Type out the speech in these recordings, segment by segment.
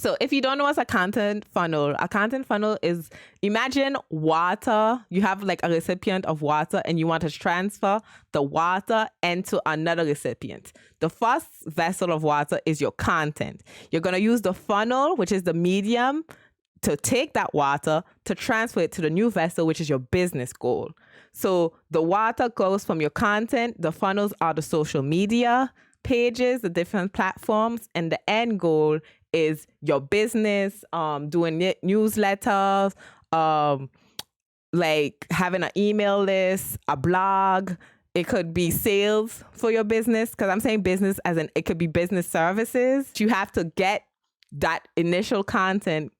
So if you don't know what's a content funnel is, imagine water. You have like a recipient of water and you want to transfer the water into another recipient. The first vessel of water is your content. You're going to use the funnel, which is the medium, to take that water to transfer it to the new vessel, which is your business goal. So the water goes from your content. The funnels are the social media pages, the different platforms, and the end goal is your business, doing newsletters, like having an email list, a blog. It could be sales for your business, because I'm saying business as in it could be business services. You have to get that initial content,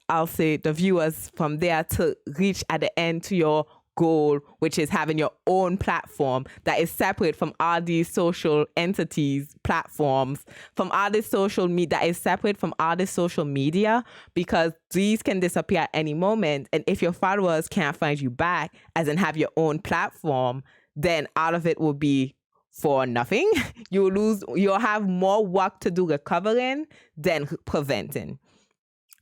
I'll say, the viewers from there to reach at the end to your goal, which is having your own platform that is separate from all these social entities, platforms, from all this social media, that is separate from all this social media, because these can disappear at any moment. And if your followers can't find you back, as in have your own platform, then all of it will be for nothing. You'll have more work to do recovering than preventing.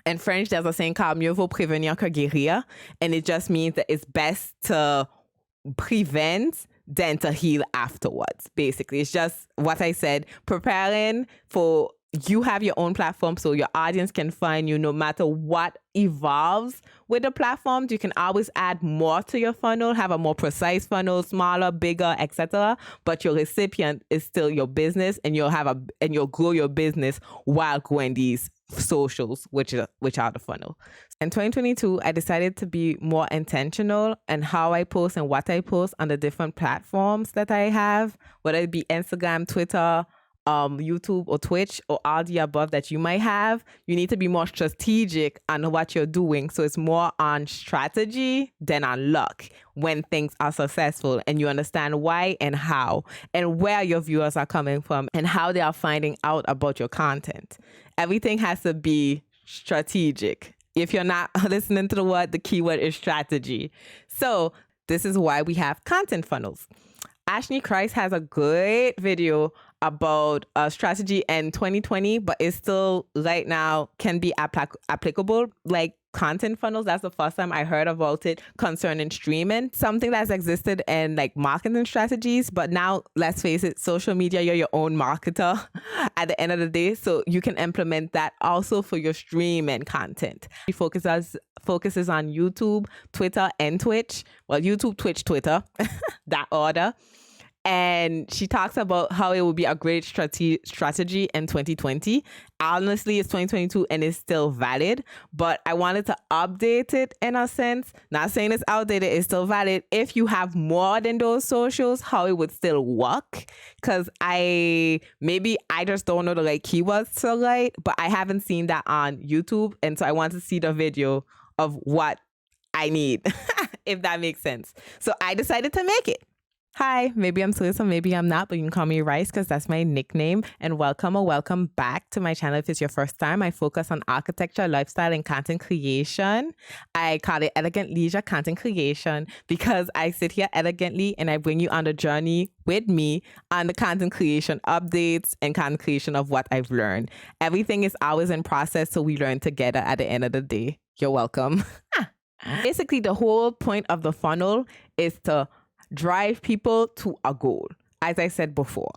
In French, there's a saying called mieux vaut prévenir que guérir. And it just means that it's best to prevent than to heal afterwards. Basically, it's just what I said, preparing for you have your own platform so your audience can find you no matter what evolves with the platforms. You can always add more to your funnel, have a more precise funnel, smaller, bigger, etc. But your recipient is still your business, and you'll grow your business while growing these socials, which are the funnel. In 2022, I decided to be more intentional in how I post and what I post on the different platforms that I have, whether it be Instagram, Twitter, YouTube or Twitch or all the above that you might have. You need to be more strategic on what you're doing. So it's more on strategy than on luck when things are successful, and you understand why and how and where your viewers are coming from and how they are finding out about your content. Everything has to be strategic. If you're not listening to the keyword is strategy. So this is why we have content funnels. Ashley Christ has a great video about strategy in 2020, but it's still right now can be applicable. Like content funnels, that's the first time I heard about it concerning streaming, something that's existed in like marketing strategies. But now, let's face it, social media, you're your own marketer at the end of the day. So you can implement that also for your streaming content. He focuses on YouTube, Twitter, and Twitch. Well, YouTube, Twitch, Twitter, that order. And she talks about how it would be a great strategy in 2020. Honestly, it's 2022 and it's still valid, but I wanted to update it in a sense. Not saying it's outdated, it's still valid. If you have more than those socials, how it would still work. Because I just don't know the right keywords to write, but I haven't seen that on YouTube. And so I want to see the video of what I need, if that makes sense. So I decided to make it. Hi, maybe I'm serious or maybe I'm not, but you can call me Rice because that's my nickname. And welcome back to my channel if it's your first time. I focus on architecture, lifestyle, and content creation. I call it Elegant Leisure Content Creation because I sit here elegantly and I bring you on the journey with me on the content creation updates and content creation of what I've learned. Everything is always in process, so we learn together at the end of the day. You're welcome. Basically, the whole point of the funnel is to drive people to a goal, as I said before.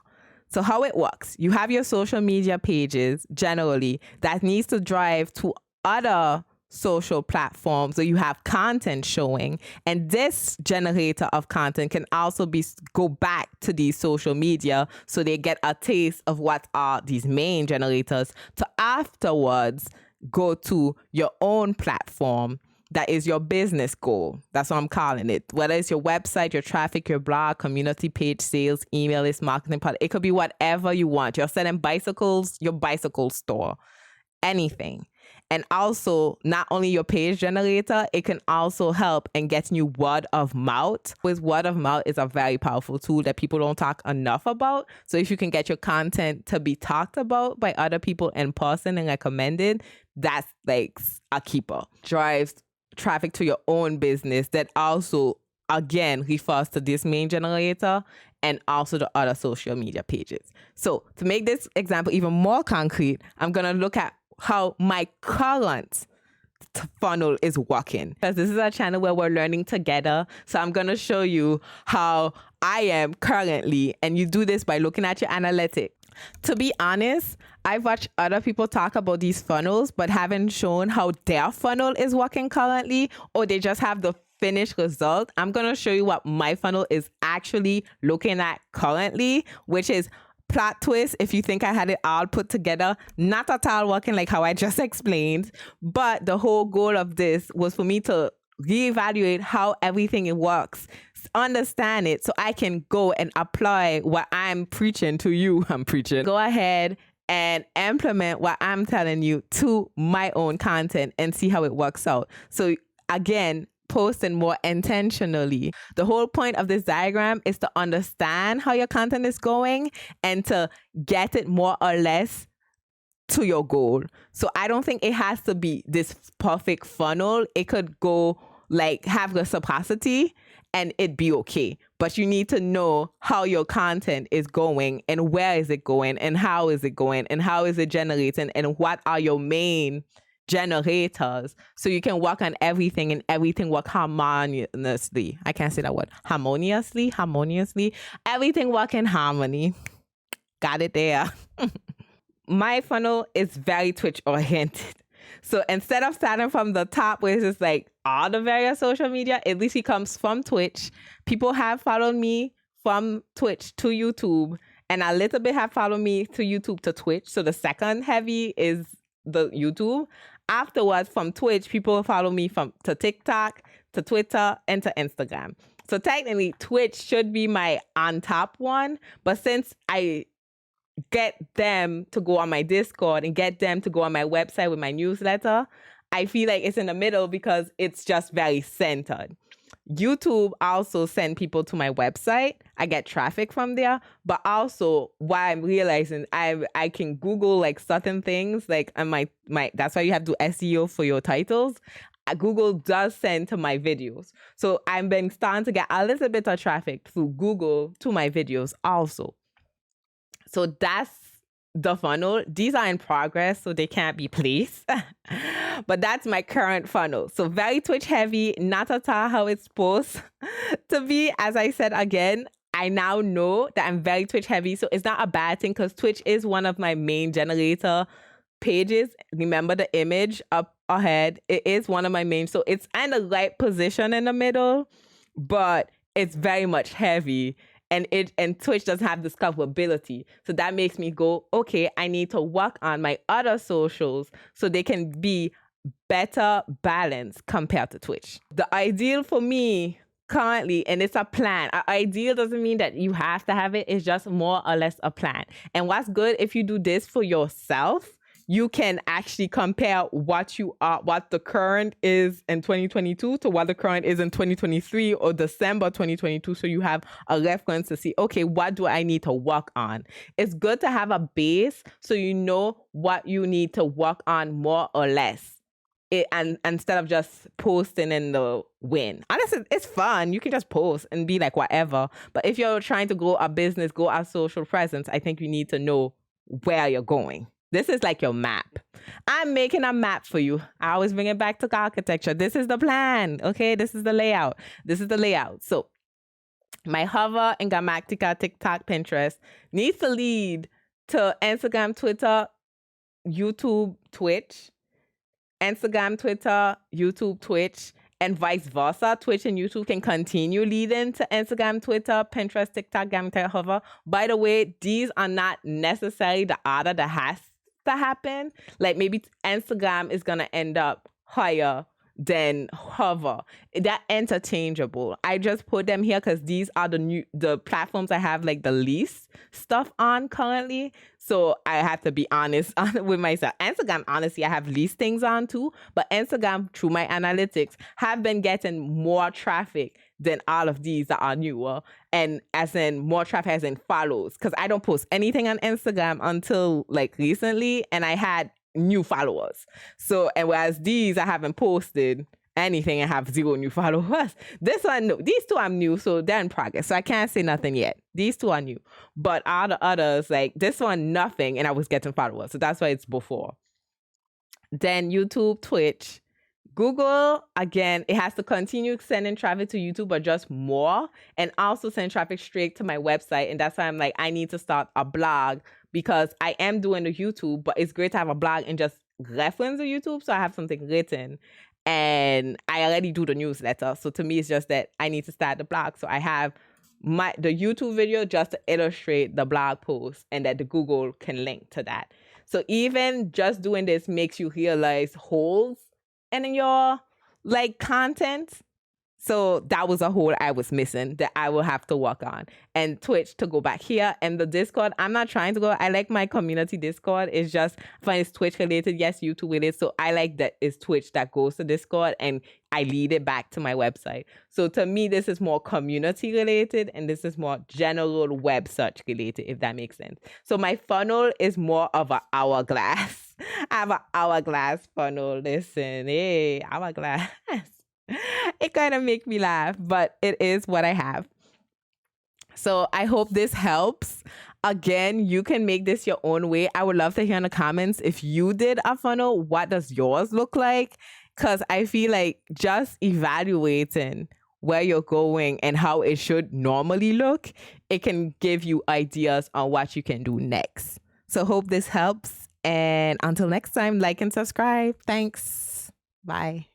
So how it works, you have your social media pages generally that needs to drive to other social platforms. So you have content showing, and this generator of content can also go back to these social media so they get a taste of what are these main generators to afterwards go to your own platform. That is your business goal. That's what I'm calling it. Whether it's your website, your traffic, your blog, community page, sales, email list, marketing part. It could be whatever you want. You're selling bicycles, your bicycle store, anything. And also, not only your page generator, it can also help in getting you word of mouth. With word of mouth is a very powerful tool that people don't talk enough about. So if you can get your content to be talked about by other people in person and recommended, that's like a keeper. Drives traffic to your own business that also, again, refers to this main generator and also the other social media pages. So to make this example even more concrete, I'm going to look at how my current funnel is working, because this is a channel where we're learning together. So I'm going to show you how I am currently, and you do this by looking at your analytics. To be honest, I've watched other people talk about these funnels, but haven't shown how their funnel is working currently, or they just have the finished result. I'm going to show you what my funnel is actually looking at currently, which is plot twist. If you think I had it all put together, not at all working like how I just explained. But the whole goal of this was for me to reevaluate how everything works, understand it, so I can go and apply what I'm preaching to you. Go ahead and implement what I'm telling you to my own content and see how it works out. So again, posting more intentionally. The whole point of this diagram is to understand how your content is going and to get it more or less to your goal. So I don't think it has to be this perfect funnel. It could go like have reciprocity and it'd be okay. But you need to know how your content is going and where is it going and how is it going and how is it generating and what are your main generators, so you can work on everything and everything work harmoniously. I can't say that word. Harmoniously. Everything work in harmony. Got it there. My funnel is very Twitch oriented. So instead of starting from the top where it's just like all the various social media, at least it comes from Twitch. People have followed me from Twitch to YouTube, and a little bit have followed me to YouTube to Twitch. So the second heavy is the YouTube. Afterwards, from Twitch, people follow me to TikTok, to Twitter, and to Instagram. So technically, Twitch should be my on top one. But since I get them to go on my Discord and get them to go on my website with my newsletter, I feel like it's in the middle because it's just very centered. YouTube also send people to my website. I get traffic from there, but also what I'm realizing, I can Google like certain things, like and my that's why you have to do SEO for your titles. Google does send to my videos. So I've been starting to get a little bit of traffic through Google to my videos also. So that's the funnel. These are in progress, so they can't be placed. But that's my current funnel. So very Twitch heavy, not at all how it's supposed to be. As I said again, I now know that I'm very Twitch heavy. So it's not a bad thing because Twitch is one of my main generator pages. Remember the image up ahead. It is one of my main. So it's in the right position in the middle, but it's very much heavy. And Twitch doesn't have discoverability. So that makes me go, okay, I need to work on my other socials so they can be better balanced compared to Twitch. The ideal for me currently, and it's a plan. Ideal doesn't mean that you have to have it. It's just more or less a plan. And what's good if you do this for yourself, you can actually compare what the current is in 2022 to what the current is in 2023 or December 2022. So you have a reference to see, okay, what do I need to work on? It's good to have a base so you know what you need to work on more or less. And instead of just posting in the wind. Honestly, it's fun. You can just post and be like whatever. But if you're trying to grow a business, grow a social presence, I think you need to know where you're going. This is like your map. I'm making a map for you. I always bring it back to architecture. This is the plan. Okay, this is the layout. So my hover and Grammatica, TikTok, Pinterest needs to lead to Instagram, Twitter, YouTube, Twitch. Instagram, Twitter, YouTube, Twitch, and vice versa. Twitch and YouTube can continue leading to Instagram, Twitter, Pinterest, TikTok, Grammatica, hover. By the way, these are not necessarily the order that has to happen. Like maybe Instagram is gonna end up higher than hover. They're interchangeable. I just put them here because these are the platforms I have like the least stuff on currently. So I have to be honest with myself. Instagram, honestly, I have least things on too. But Instagram, through my analytics, have been getting more traffic than all of these that are newer. And as in more traffic as in follows. Because I don't post anything on Instagram until like recently. And I had new followers. So, and whereas these I haven't posted anything and have 0 new followers. This one, no. These two I'm new, so they're in progress. So I can't say nothing yet. These two are new. But all the others, like this one, nothing, and I was getting followers. So that's why it's before. then YouTube, Twitch. Google, again, it has to continue sending traffic to YouTube, but just more, and also send traffic straight to my website. And that's why I'm like, I need to start a blog, because I am doing the YouTube, but it's great to have a blog and just reference the YouTube. So I have something written, and I already do the newsletter. So to me, it's just that I need to start the blog. So I have the YouTube video just to illustrate the blog post, and that the Google can link to that. So even just doing this makes you realize holes in your like content. So that was a hole I was missing that I will have to work on. And Twitch, to go back here, and the Discord, I'm not trying to go. I like my community Discord. It's just, I find it's Twitch related. Yes, YouTube related. So I like that it's Twitch that goes to Discord, and I lead it back to my website. So to me, this is more community related, and this is more general web search related, if that makes sense. So my funnel is more of an hourglass. I have an hourglass funnel. Listen, hey, hourglass. It kind of makes me laugh, but it is what I have. So I hope this helps. Again, you can make this your own way. I would love to hear in the comments, if you did a funnel, what does yours look like? Because I feel like just evaluating where you're going and how it should normally look, it can give you ideas on what you can do next. So hope this helps. And until next time, like and subscribe. Thanks. Bye.